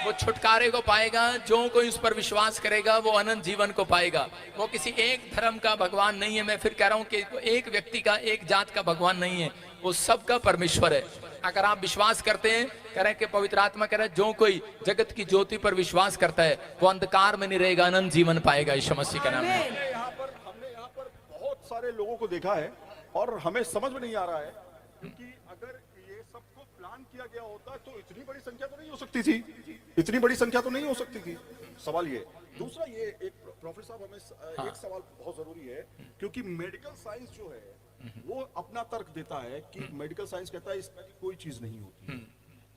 वो छुटकारे को पाएगा। जो कोई उस पर विश्वास करेगा वो अनंत जीवन को पाएगा। वो किसी एक धर्म का भगवान नहीं है। मैं फिर कह रहा हूं कि एक व्यक्ति का, एक जात का भगवान नहीं है, वो सबका परमेश्वर है। अगर आप विश्वास करते हैं, कह रहे हैं कि पवित्र आत्मा कह रहा है जो कोई जगत की ज्योति पर विश्वास करता है वो अंधकार में नहीं रहेगा, अनंत जीवन पाएगा यीशु मसीह के नाम में। हमने यहाँ पर बहुत सारे लोगों को देखा है और हमें समझ में नहीं आ रहा है, क्योंकि अगर ये सबको प्लान किया गया होता तो इतनी बड़ी संख्या तो नहीं हो सकती थी, इतनी बड़ी संख्या तो नहीं हो सकती थी। सवाल ये। दूसरा ये एक प्रोफेसर साहब हमें एक सवाल बहुत जरूरी है, क्योंकि मेडिकल साइंस जो है वो अपना तर्क देता है कि मेडिकल साइंस कहता है इसमें कोई चीज नहीं होती।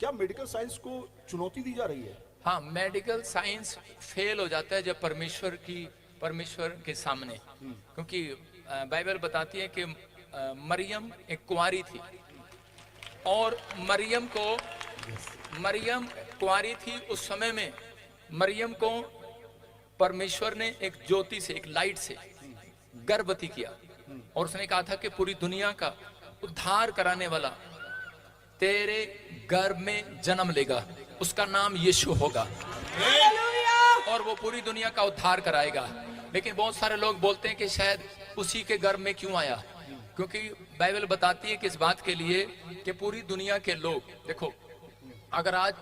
क्या मेडिकल साइंस को चुनौती दी जा रही है? हाँ, मेडिकल साइंस फेल हो जाता है जब परमेश्वर के सामने, क्योंकि बाइबल बताती है कि मरियम एक कुंवारी थी और मरियम कुंवारी थी। उस समय में मरियम को परमेश्वर ने एक ज्योति से, एक लाइट से गर्भवती किया और उसने कहा था कि पूरी दुनिया का उद्धार कराने वाला तेरे गर्भ में जन्म लेगा, उसका नाम यीशु होगा और वो पूरी दुनिया का उद्धार कराएगा। लेकिन बहुत सारे लोग बोलते हैं कि शायद उसी के गर्भ में क्यों आया, क्योंकि बाइबल बताती है कि इस बात के लिए कि पूरी दुनिया के लोग, देखो अगर आज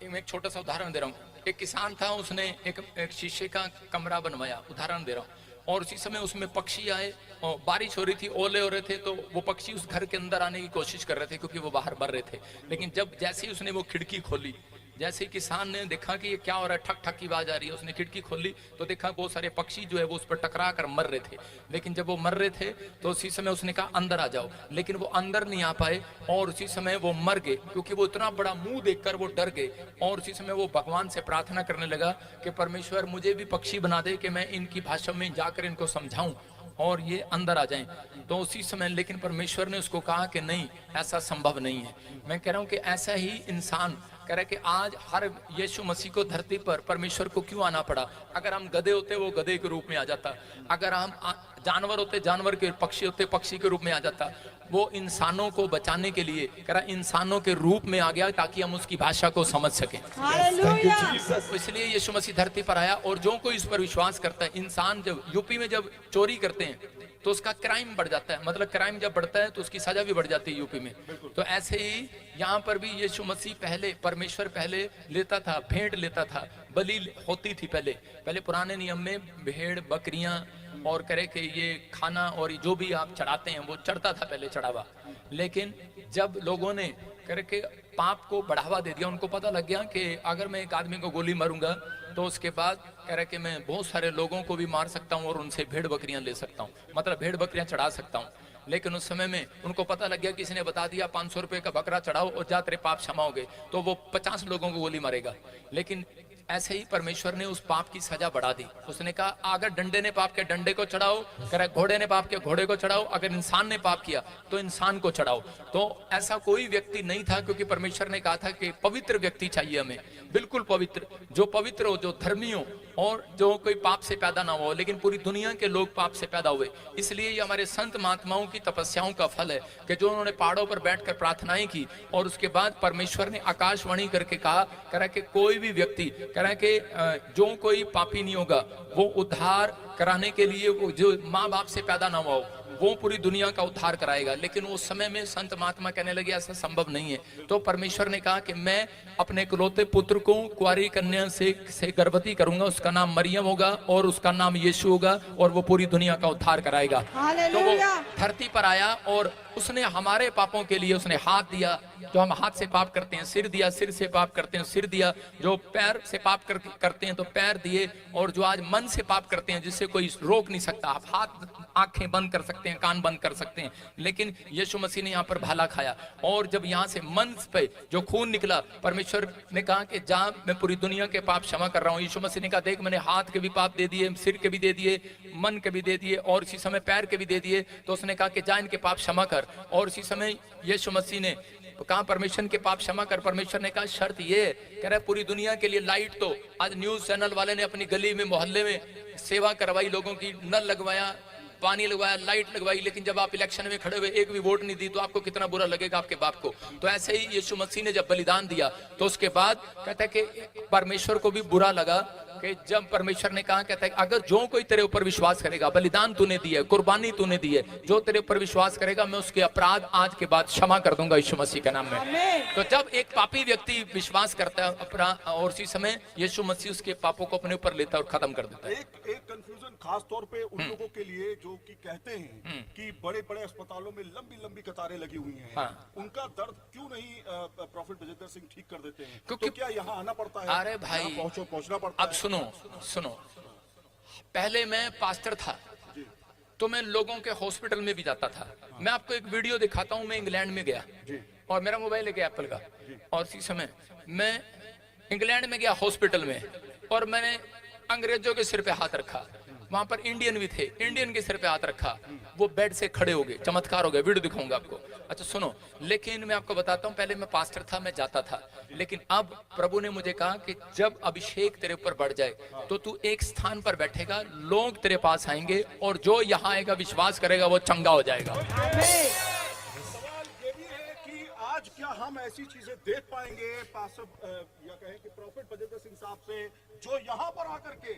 मैं एक छोटा सा उदाहरण दे रहा हूँ। एक किसान था, उसने एक शीशे का कमरा बनवाया, उदाहरण दे रहा हूँ, और उसी समय उसमें पक्षी आए और बारिश हो रही थी, ओले हो रहे थे, तो वो पक्षी उस घर के अंदर आने की कोशिश कर रहे थे क्योंकि वो बाहर मर रहे थे। लेकिन जैसे ही उसने वो खिड़की खोली, जैसे ही किसान ने देखा कि ये क्या हो रहा है, ठक ठक की आवाज आ रही है, उसने खिड़की खोली तो देखा बहुत सारे पक्षी जो है वो उस पर टकरा कर मर रहे थे। लेकिन जब वो मर रहे थे तो उसी समय उसने कहा अंदर आ जाओ, लेकिन वो अंदर नहीं आ पाए और उसी समय वो मर गए, क्योंकि वो इतना बड़ा मुंह देखकर वो डर गए। और उसी समय वो भगवान से प्रार्थना करने लगा कि परमेश्वर मुझे भी पक्षी बना दे कि मैं इनकी भाषा में जाकर इनको समझाऊं और ये अंदर आ जाएं। तो उसी समय लेकिन परमेश्वर ने उसको कहा कि नहीं, ऐसा संभव नहीं है। मैं कह रहा हूं कि ऐसा ही इंसान कह रहा है कि आज हर यीशु मसीह को धरती पर परमेश्वर को क्यों आना पड़ा। अगर हम गधे होते वो गधे के रूप में आ जाता, अगर हम जानवर होते जानवर के, पक्षी होते पक्षी के रूप में आ जाता। वो इंसानों को बचाने के लिए कह रहा इंसानों के रूप में आ गया ताकि हम उसकी भाषा को समझ सकें। तो इसलिए यीशु मसीह धरती पर आया और जो कोई इस पर विश्वास करता है। इंसान जब यूपी में जब चोरी करते हैं तो उसका क्राइम बढ़ जाता है, मतलब क्राइम जब बढ़ता है तो उसकी सजा भी बढ़ जाती है यूपी में। तो ऐसे ही यहाँ पर भी यीशु मसीह पहले, परमेश्वर पहले लेता था, भेंट लेता था, बलि होती थी पहले पुराने नियम में भेड़ बकरियां और करे कि ये खाना और जो भी आप चढ़ाते हैं वो चढ़ता था पहले चढ़ावा। लेकिन जब लोगों ने करके पाप को बढ़ावा दे दिया, उनको पता लग गया कि अगर मैं एक आदमी को गोली मारूंगा तो उसके बाद कह रहे कि मैं बहुत सारे लोगों को भी मार सकता हूं और उनसे भेड़ बकरियां ले सकता हूं, मतलब भेड़ बकरियां चढ़ा सकता हूं। लेकिन उस समय में उनको पता लग गया, किसी ने बता दिया 500 रुपए का बकरा चढ़ाओ और जा तेरे पाप क्षमा हो गए, तो वो 50 लोगों को गोली मारेगा। लेकिन ऐसे ही परमेश्वर ने उस पाप की सजा बढ़ा दी। उसने कहा अगर डंडे ने पाप किया डंडे को चढ़ाओ, कह रहा घोड़े ने पाप किया घोड़े को चढ़ाओ, अगर इंसान ने पाप किया तो इंसान को चढ़ाओ। तो ऐसा कोई व्यक्ति नहीं था, क्योंकि परमेश्वर ने कहा था कि पवित्र व्यक्ति चाहिए हमें, बिल्कुल पवित्र, जो पवित्र हो, जो धर्मी हो और जो कोई पाप से पैदा ना हो। लेकिन पूरी दुनिया के लोग पाप से पैदा हुए। इसलिए ये हमारे संत महात्माओं की तपस्याओं का फल है कि जो उन्होंने पहाड़ों पर बैठकर प्रार्थनाएं की और उसके बाद परमेश्वर ने आकाशवाणी करके कहा, कह रहा कि कोई भी व्यक्ति, कह रहा कि जो कोई पापी नहीं होगा वो उद्धार कराने के लिए, वो जो माँ बाप से पैदा ना हुआ हो वो पूरी दुनिया का उद्धार कराएगा। लेकिन उस समय में संत महात्मा कहने लगे ऐसा संभव नहीं है। तो परमेश्वर ने कहा कि मैं अपने इकलौते पुत्र को कुंवारी कन्या से गर्भवती करूंगा, उसका नाम मरियम होगा और उसका नाम यीशु होगा और वो पूरी दुनिया का उद्धार कराएगा। तो वो धरती पर आया और उसने हमारे पापों के लिए उसने हाथ दिया, जो हम हाथ से पाप करते हैं, सिर दिया, सिर से पाप करते हैं सिर दिया, जो पैर से पाप करते हैं तो पैर दिए, और जो आज मन से पाप करते हैं जिससे कोई रोक नहीं सकता। आप हाथ आंखें बंद कर सकते हैं, कान बंद कर सकते हैं, लेकिन यीशु मसीह ने यहाँ पर भाला खाया। और जब यहाँ से मन पे जो खून निकला, परमेश्वर ने कहा कि जा मैं पूरी दुनिया के पाप क्षमा कर रहा हूँ। यीशु मसीह ने कहा देख मैंने हाथ के भी पाप दे दिए, सिर के भी दे दिए, मन के भी दे दिए और इसी समय पैर के भी दे दिए। तो उसने कहा कि जा इनके पाप क्षमा कर। और उसी समय यीशु मसीह ने कहा परमेश्वर के पाप क्षमा कर। परमेश्वर ने कहा शर्त ये, कह रहा पूरी दुनिया के लिए लाइट। तो आज न्यूज चैनल वाले ने अपनी गली में मोहल्ले में सेवा करवाई, लोगों की नल लगवाया, पानी लगवाया, लाइट लगवाई, लेकिन जब आप इलेक्शन में खड़े हुए एक भी वोट नहीं दी तो आपको कितना बुरा लगेगा आपके बाप को। तो ऐसे ही यीशु मसीह ने जब बलिदान दिया तो उसके बाद कहता है कि परमेश्वर को भी बुरा लगा कि जब परमेश्वर ने कहा, कहता है अगर जो कोई तेरे ऊपर विश्वास करेगा, बलिदान तूने दी है, कुर्बानी तूने दी है, जो तेरे ऊपर विश्वास करेगा मैं उसके अपराध आज के बाद क्षमा कर दूंगा यीशु मसीह के नाम में। तो जब एक पापी व्यक्ति विश्वास करता है अपराध, और उसी समय यीशु मसीह उसके पापों को अपने ऊपर लेता है और खत्म कर देता है। एक कंफ्यूजन खास तौर पे उन लोगों के लिए जो कि कहते हैं कि बड़े बड़े अस्पतालों में लंबी लंबी कतारें लगी हुई हैं, हाँ। उनका दर्द क्यों नहीं प्रॉफिट बजेंद्र सिंह ठीक कर देते हैं? क्योंकि तो क्या यहाँ आना पड़ता है? अरे भाई पहुंचना पड़ता अब है? सुनो, पहले मैं पास्टर था तो मैं लोगों के हॉस्पिटल में भी जाता था। मैं आपको एक वीडियो दिखाता हूं। मैं इंग्लैंड में गया और मेरा मोबाइल लेके एप्पल का, और इसी समय मैं इंग्लैंड में गया हॉस्पिटल में और मैंने अंग्रेजों के सिर पे हाथ रखा। वहां पर इंडियन भी थे, इंडियन के सिर पे हाथ रखा, वो बेड से खड़े हो गए, चमत्कार हो गया। वीडियो दिखाऊंगा आपको। अच्छा सुनो, लेकिन मैं आपको बताता हूं, पहले मैं पास्टर था, मैं जाता था, लेकिन अब प्रभु ने मुझे कहा कि जब अभिषेक तेरे ऊपर बढ़ जाए तो तू एक स्थान पर बैठेगा, लोग तेरे पास आएंगे और जो यहाँ आएगा विश्वास करेगा वो चंगा हो जाएगा। सवाल ये भी है कि आज क्या हम ऐसी चीजें देख पाएंगे पास्टर या कहें कि प्रॉफिट बजेंद्र सिंह साहब से, जो यहाँ पर आकर के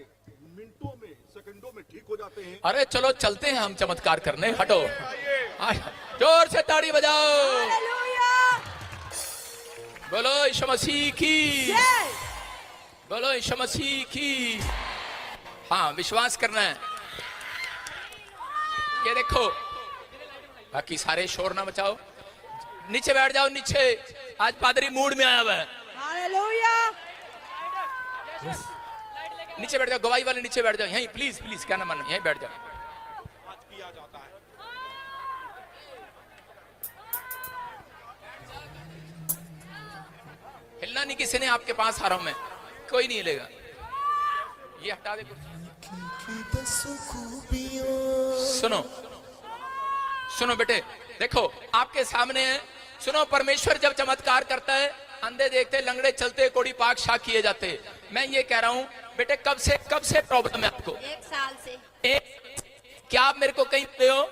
मिनटों में सेकंडों में ठीक हो जाते हैं? अरे चलो चलते हैं हम चमत्कार करने, हटो, जोर से ताड़ी बजाओ, बोलो यीशु मसीह की, बोलो यीशु मसीह की। हाँ, विश्वास करना है। ये देखो, बाकी सारे शोर ना मचाओ, नीचे बैठ जाओ, नीचे। आज पादरी मूड में आया हुआ है। नीचे बैठ जाओ, गवाही वाले नीचे बैठ जाओ, यहीं प्लीज प्लीज, क्या ना मानो, यहीं बैठ जाओ। हिलना नहीं किसी ने, आपके पास आ रहा हूं मैं, कोई नहीं हिलेगा। ये हटा दे कुर्सी। सुनो सुनो बेटे, देखो आपके सामने है। सुनो, परमेश्वर जब चमत्कार करता है, अंधे देखते, लंगड़े चलते, कोड़ी पाक शाक किए जाते। मैं ये कह रहा हूं बेटे, कब से प्रॉब्लम है आपको? 1 साल से। क्या आप मेरे को कहीं मिले हो?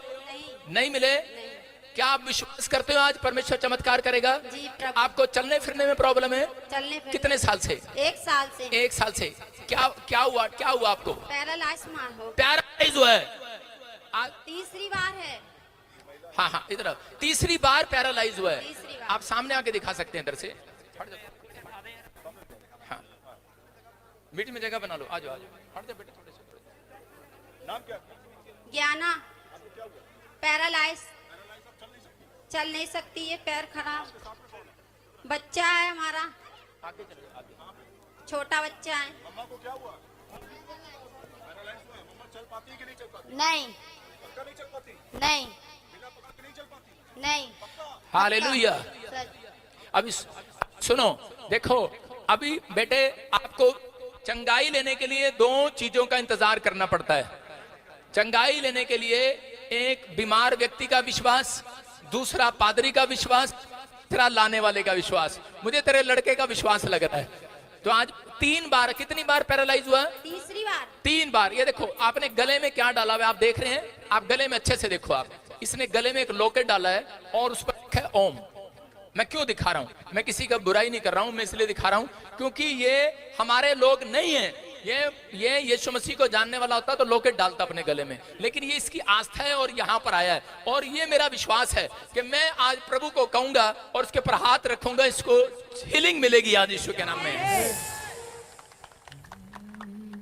नहीं मिले। नहीं। क्या आप विश्वास करते हो आज परमेश्वर चमत्कार करेगा? जी प्रभु। आपको चलने फिरने में प्रॉब्लम है? चलने फिरने। कितने साल से? 1 साल से। 1 साल से। क्या हुआ आपको? पैरालाइज हो। पैरालाइज हुआ है? तीसरी बार है। हाँ, इधर तीसरी बार पैरालाइज हुआ है। तीसरी बार। आप सामने आके दिखा सकते हैं इधर से। हाँ, बीच में जगह बना लो, आ जाओ हट जाओ बेटे, थोड़े से। नाम क्या? ज्ञाना। पैरालाइज, चल नहीं सकती है, पैर खराब। बच्चा है हमारा, छोटा बच्चा है। मम्मा को क्या हुआ? पैरालाइज हुआ है। मम्मा चल पाती है कि नहीं चल पाती? नहीं। पक्का नहीं चल पाती? नहीं। बिना पकड़ के नहीं चल पाती? नहीं। हालेलुया। अभी सुनो, देखो, अभी बेटे आपको चंगाई लेने के लिए 2 चीजों का इंतजार करना पड़ता है। चंगाई लेने के लिए एक बीमार व्यक्ति का विश्वास, दूसरा पादरी का विश्वास, तीसरा लाने वाले का विश्वास। मुझे तेरे लड़के का विश्वास लग रहा है। तो आज 3 बार, कितनी बार पैरालाइज हुआ? तीसरी बार। 3 बार। ये देखो, आपने गले में क्या डाला हुआ है, आप देख रहे हैं? आप गले में अच्छे से देखो। आप, इसने गले में एक लॉकेट डाला है और उस पर लिखा है ओम। मैं क्यों दिखा रहा हूं? मैं किसी का बुराई नहीं कर रहा हूं, मैं इसलिए दिखा रहा हूं क्योंकि ये हमारे लोग नहीं है। ये यीशु मसीह को जानने वाला होता तो लॉकेट डालता अपने गले में, लेकिन ये इसकी आस्था है और यहाँ पर आया है। और ये मेरा विश्वास है कि मैं आज प्रभु को कहूंगा और उसके पर हाथ रखूंगा, इसको हीलिंग मिलेगी आज यीशु के नाम में।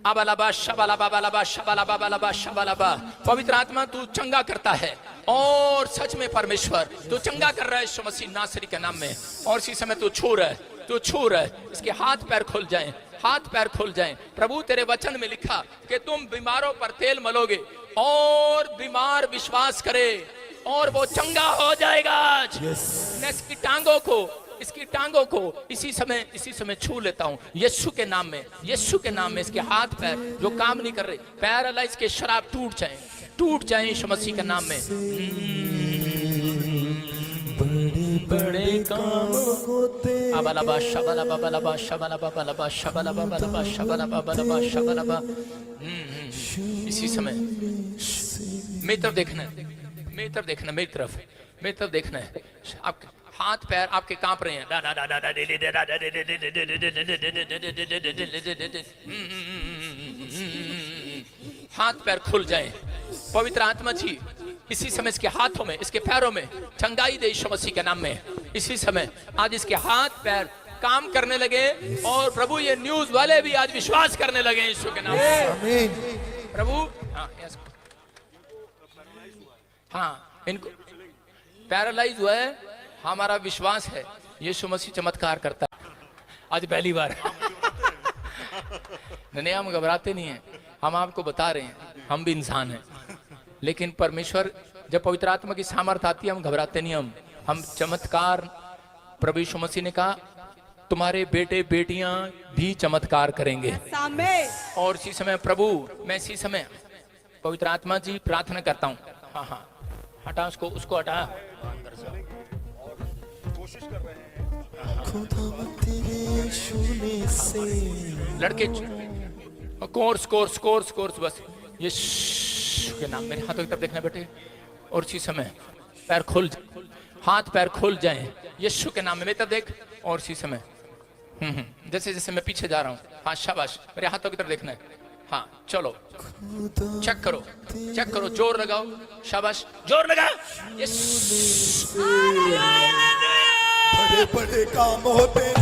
अबलाबा शबलाबा बलाबा शबलाबा बलाबा शबलाबा। पवित्र आत्मा तू चंगा करता है और सच में परमेश्वर तू चंगा कर रहा है यीशु मसीह नासरी के नाम में। और इसी समय तू छू रहा है, इसके हाथ पैर खुल जाएं, हाथ पैर खुल जाएं। प्रभु तेरे वचन में लिखा कि तुम बीमारों पर तेल मलोगे और बीमार विश्वास करे और वो चंगा हो जाएगा। आज मैं इसकी टांगों को इसी समय छू लेता हूं यीशु के नाम में। इसके हाथ पैर जो काम नहीं कर रहे, पैरालाइज के शराब टूट जाएं यीशु मसीह के नाम में। बड़े काम होते अबलाबा शबलाबा बलाबा शबलाबा बलाबा शबलाबा बलाबा शबलाबा बलाबा शबलाबा। इसी समय मेरी तरफ देखना है, मेरी तरफ देखना, मेरी तरफ देखना है। आप हाथ पैर आपके कांप रहे हैं। हाथ पैर खुल जाएं। पवित्र आत्मा जी इसी समय इसके हाथों में, इसके पैरों में चंगाई दे यीशु मसीह के नाम में। इसी समय आज इसके हाथ पैर काम करने लगे और प्रभु ये न्यूज वाले भी आज विश्वास करने लगे यीशु के नाम में। प्रभु हाँ, इनको पैरालाइज हुआ है। हमारा विश्वास है यीशु मसीह चमत्कार करता है। आज पहली बार नहीं, हम घबराते नहीं हैं, हम आपको बता रहे हैं हम भी इंसान हैं, लेकिन परमेश्वर जब पवित्र आत्मा की सामर्थ्य आती है हम घबराते नहीं। हम चमत्कार, प्रभु यीशु मसीह ने कहा तुम्हारे बेटे बेटियां भी चमत्कार करेंगे। और इसी समय प्रभु, मैं इसी समय पवित्र आत्मा जी प्रार्थना करता हूँ। हाँ हाँ, हटा उसको हटा। कोशिश कर रहे हैं लड़के कोर्स बस यीशु के नाम। मेरे हाथों की तरफ देखना बेटे। और इसी समय पैर खुल, हाथ पैर खुल जाएं यीशु के नाम में। मेरी तरफ देख। और इसी समय जैसे जैसे मैं पीछे जा रहा हूँ, हाँ शाबाश, मेरे हाथों की तरफ देखना है। हाँ चलो, चेक करो, जोर लगाओ, शाबाश, जोर लगा। बड़े बड़े काम होते हैं।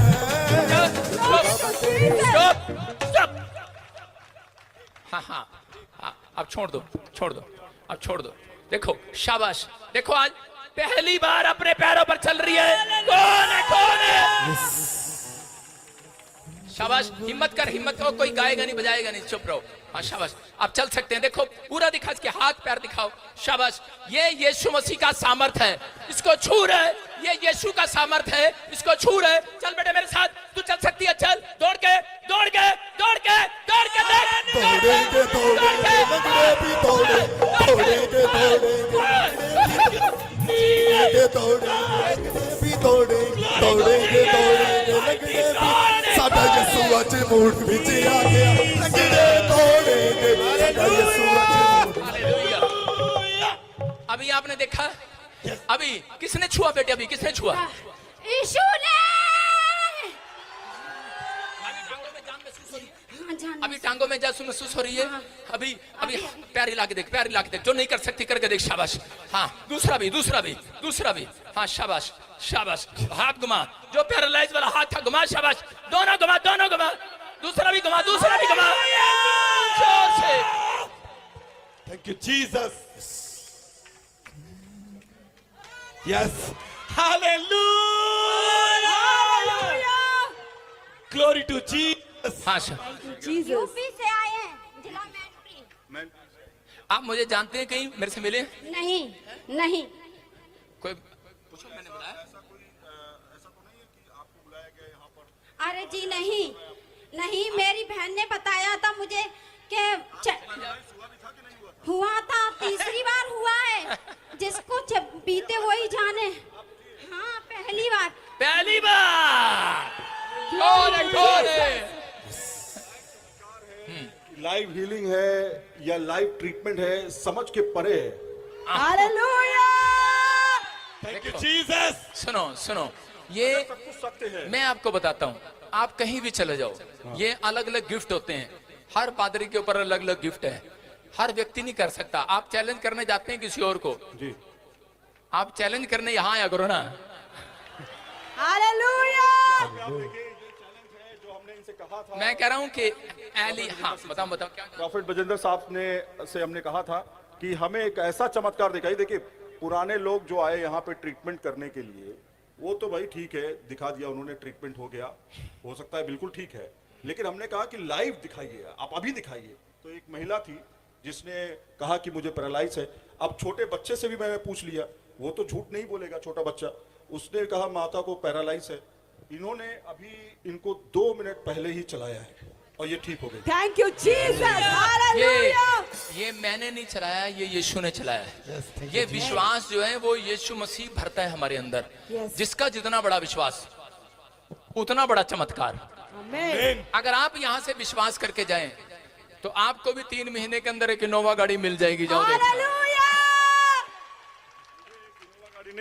स्टॉप। हाँ, अब छोड़ दो। देखो शाबाश, देखो आज पहली बार अपने पैरों पर चल रही है। कौन है? शाबाश, हिम्मत कर, कोई गाएगा नहीं बजाएगा नहीं, चुप रहो। हाँ शाबाश, आप चल सकते हैं। देखो पूरा दिखा, इसके हाथ पैर दिखाओ। शाबाश, ये यीशु मसीह का सामर्थ है, इसको छू रहे। ये यीशु का सामर्थ है, इसको छू रहे। चल बेटे मेरे साथ, तू चल सकती है। चल, दौड़ के साडा यीशु आज मूड विच आ गया। लगड़े तोड़ेंगे साडा यीशु आज। अभी आपने देखा, अभी किसने छुआ बेटे? अभी किसने छुआ? यीशु ने। अभी टांगों में जासूस महसूस हो रही है। अभी पैर हिला के देख, जो नहीं कर सकती करके देख। शाबाश, हाँ, दूसरा भी। हाँ शाबाश, हाथ घुमा, जो पैरालाइज वाला हाथ था घुमा। शाबाश, दोनों घुमा। दूसरा भी घुमा। जोर से। Thank you Jesus. Yes, hallelujah, glory to Jesus. हाँ यूपी से आए हैं, जिला मैनपुरी। आप मुझे जानते हैं? कहीं मेरे से मिले? नहीं। कोई पूछो, मैंने बताया। ऐसा तो नहीं है कि आपको बुलाया गया यहाँ पर? अरे जी नहीं, मेरी बहन ने बताया था मुझे कि हुआ था, तीसरी बार हुआ है। जिसको बीते वही जाने। हाँ, पहली बार। कौन है? लाइव हीलिंग है या लाइव ट्रीटमेंट है, समझ के परे है। हालेलुया। Thank you Jesus. सुनो, ये सब कुछ सत्य है। मैं आपको बताता हूँ, आप कहीं भी चले जाओ, ये अलग अलग गिफ्ट होते हैं। हर पादरी के ऊपर अलग अलग गिफ्ट है। हर व्यक्ति नहीं कर सकता। आप चैलेंज करने जाते हैं किसी और को जी, आप चैलेंज करने यहाँ आया करो ना। हालेलुया। आप देखिए, ये चैलेंज है जो हमने इनसे कहा था। मैं कह रहा हूँ कि हाँ बताओ क्या। प्रॉफिट बजेंद्र साहब से हमने कहा था कि हमें एक ऐसा चमत्कार दिखाई। देखिए, पुराने लोग जो आए यहाँ पे ट्रीटमेंट करने के लिए, वो तो भाई ठीक है, दिखा दिया उन्होंने, ट्रीटमेंट हो गया, हो सकता है, बिल्कुल ठीक है। लेकिन हमने कहा कि लाइव दिखाइए, आप अभी दिखाइए। तो एक महिला थी जिसने कहा कि मुझे पैरालाइज है। अब छोटे बच्चे से भी मैंने पूछ लिया, वो तो झूठ नहीं बोलेगा, छोटा बच्चा, उसने कहा माता को पैरालाइज है। इन्होंने अभी इनको 2 मिनट पहले ही चलाया है और ये ठीक हो गई। Thank you Jesus. हालेलुया। ये मैंने नहीं चलाया, ये यीशु ने चलाया है। ये विश्वास जो है वो यीशु मसीह भरता है हमारे अंदर। जिसका जितना बड़ा विश्वास उतना बड़ा चमत्कार। अगर आप यहाँ से विश्वास करके जाएं तो आपको भी 3 महीने के अंदर एक इनोवा गाड़ी मिल जाएगी। जाओ देखो।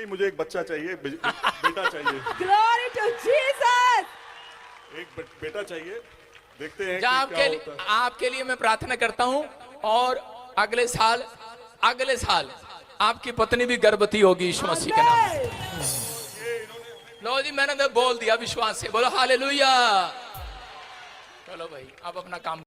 नहीं, मुझे एक बच्चा चाहिए, बेटा चाहिए, Glory to Jesus. एक बेटा चाहिए। देखते हैं जा कि क्या आपके होता है। आपके लिए मैं प्रार्थना करता हूं, और अगले साल आपकी पत्नी भी गर्भवती होगी यीशु मसीह के नाम में। लो जी, मैंने तो बोल दिया विश्वास से, बोलो हालेलुया। चलो भाई, अब अपना काम